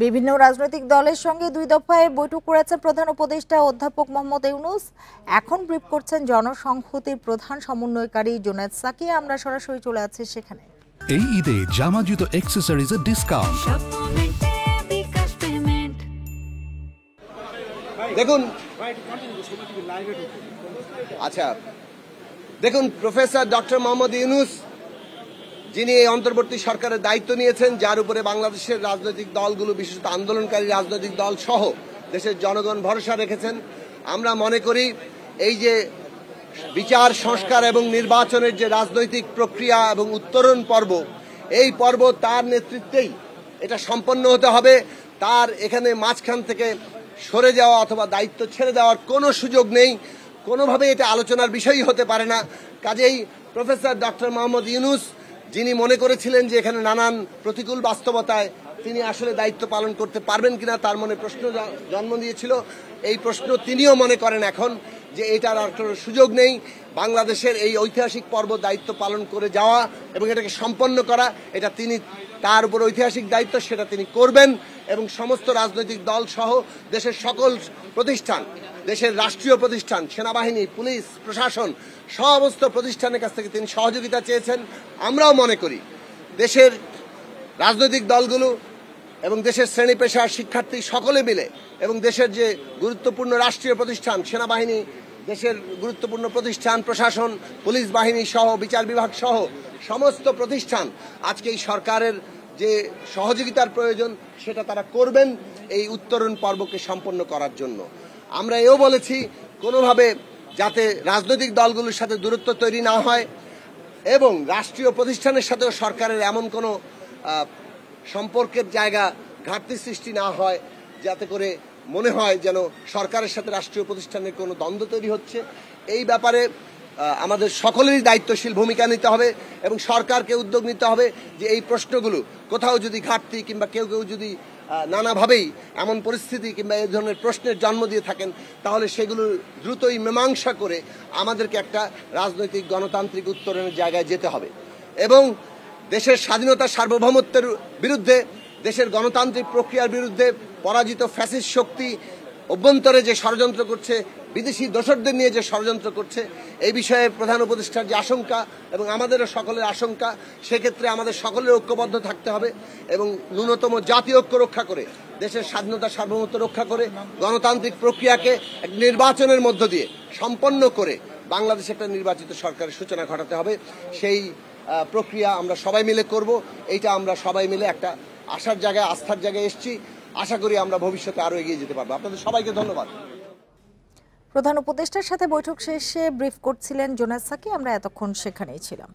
বিভিন্ন রাজনৈতিক দলের সঙ্গে দুই দফায় বৈঠক করেছেন প্রধান উপদেষ্টা অধ্যাপক মোহাম্মদ ইউনূস। এখন ব্রিফ করছেন জনসংহতির প্রধান সমন্বয়কারী জুনায়েদ সাকি। আমরা সরাসরি চলে আছি সেখানে। এই ঈদে জামা জুতো অ্যাকসেসরিজের ডিসকাউন্ট। দেখুন দেখুন প্রফেসর ডক্টর মোহাম্মদ ইউনূস যিনি এই অন্তর্বর্তী সরকারের দায়িত্ব নিয়েছেন, যার উপরে বাংলাদেশের রাজনৈতিক দলগুলো, বিশেষত আন্দোলনকারী রাজনৈতিক দল সহ দেশের জনগণ ভরসা রেখেছেন। আমরা মনে করি এই যে বিচার সংস্কার এবং নির্বাচনের যে রাজনৈতিক প্রক্রিয়া এবং উত্তরণ পর্ব, এই পর্ব তার নেতৃত্বেই এটা সম্পন্ন হতে হবে। তার এখানে মাঝখান থেকে সরে যাওয়া অথবা দায়িত্ব ছেড়ে দেওয়ার কোনো সুযোগ নেই, কোনোভাবে এটা আলোচনার বিষয়ই হতে পারে না। কাজেই প্রফেসর ডক্টর মোহাম্মদ ইউনূস যিনি মনে করেছিলেন যে এখানে নানান প্রতিকূল বাস্তবতায় তিনি আসলে দায়িত্ব পালন করতে পারবেন কিনা তার মনে প্রশ্ন জন্ম দিয়েছিল, এই প্রশ্ন তিনিও মনে করেন এখন যে এটার আর কোনো সুযোগ নেই। বাংলাদেশের এই ঐতিহাসিক পর্ব দায়িত্ব পালন করে যাওয়া এবং এটাকে সম্পন্ন করা, এটা তিনি, তার উপর ঐতিহাসিক দায়িত্ব, সেটা তিনি করবেন। এবং সমস্ত রাজনৈতিক দল সহ দেশের সকল প্রতিষ্ঠান, দেশের রাষ্ট্রীয় প্রতিষ্ঠান, সেনাবাহিনী, পুলিশ, প্রশাসন, সমস্ত প্রতিষ্ঠানের কাছ থেকে তিনি সহযোগিতা চেয়েছেন। আমরাও মনে করি দেশের রাজনৈতিক দলগুলো এবং দেশের শ্রেণী পেশার শিক্ষার্থী সকলে মিলে এবং দেশের যে গুরুত্বপূর্ণ রাষ্ট্রীয় প্রতিষ্ঠান, সেনাবাহিনী, দেশের গুরুত্বপূর্ণ প্রতিষ্ঠান, প্রশাসন, পুলিশ বাহিনী সহ বিচার বিভাগ সহ সমস্ত প্রতিষ্ঠান আজকে এই সরকারের যে সহযোগিতার প্রয়োজন সেটা তারা করবেন এই উত্তরণ পর্বকে সম্পন্ন করার জন্য। আমরা এও বলেছি কোনোভাবে যাতে রাজনৈতিক দলগুলোর সাথে দূরত্ব তৈরি না হয় এবং রাষ্ট্রীয় প্রতিষ্ঠানের সাথেও সরকারের এমন কোনো সম্পর্কের জায়গা ঘাটতি সৃষ্টি না হয় যাতে করে মনে হয় যেন সরকারের সাথে রাষ্ট্রীয় প্রতিষ্ঠানের কোনো দ্বন্দ্ব তৈরি হচ্ছে। এই ব্যাপারে আমাদের সকলেরই দায়িত্বশীল ভূমিকা নিতে হবে এবং সরকারকে উদ্যোগ নিতে হবে যে এই প্রশ্নগুলো কোথাও যদি ঘাটতি কিংবা কেউ কেউ যদি নানাভাবেই এমন পরিস্থিতি কিংবা এই ধরনের প্রশ্নের জন্ম দিয়ে থাকেন তাহলে সেগুলো দ্রুতই মীমাংসা করে আমাদেরকে একটা রাজনৈতিক গণতান্ত্রিক উত্তরণের জায়গায় যেতে হবে এবং দেশের স্বাধীনতা সার্বভৌমত্বের বিরুদ্ধে, দেশের গণতান্ত্রিক প্রক্রিয়ার বিরুদ্ধে পরাজিত ফ্যাসিস্ট শক্তি অভ্যন্তরে যে ষড়যন্ত্র করছে, বিদেশি দোসরদের নিয়ে যে ষড়যন্ত্র করছে, এই বিষয়ে প্রধান উপদেষ্টার যে আশঙ্কা এবং আমাদেরও সকলের আশঙ্কা, সেক্ষেত্রে আমাদের সকলের ঐক্যবদ্ধ থাকতে হবে এবং ন্যূনতম জাতীয় ঐক্য রক্ষা করে, দেশের স্বাধীনতা সার্বভৌমত্ব রক্ষা করে, গণতান্ত্রিক প্রক্রিয়াকে এক নির্বাচনের মধ্য দিয়ে সম্পন্ন করে বাংলাদেশে একটা নির্বাচিত সরকারের সূচনা ঘটাতে হবে। সেই প্রক্রিয়া আমরা সবাই মিলে করব। এইটা আমরা সবাই মিলে একটা আশার জায়গায়, আস্থার জায়গায় এসেছি। আশা করি আমরা ভবিষ্যতে আরো এগিয়ে যেতে পারবো। আপনাদের সবাইকে ধন্যবাদ। প্রধান উপদেষ্টার সাথে বৈঠক শেষে ব্রিফ করছিলেন জুনায়েদ সাকি। আমরা এতক্ষণ সেখানেই ছিলাম।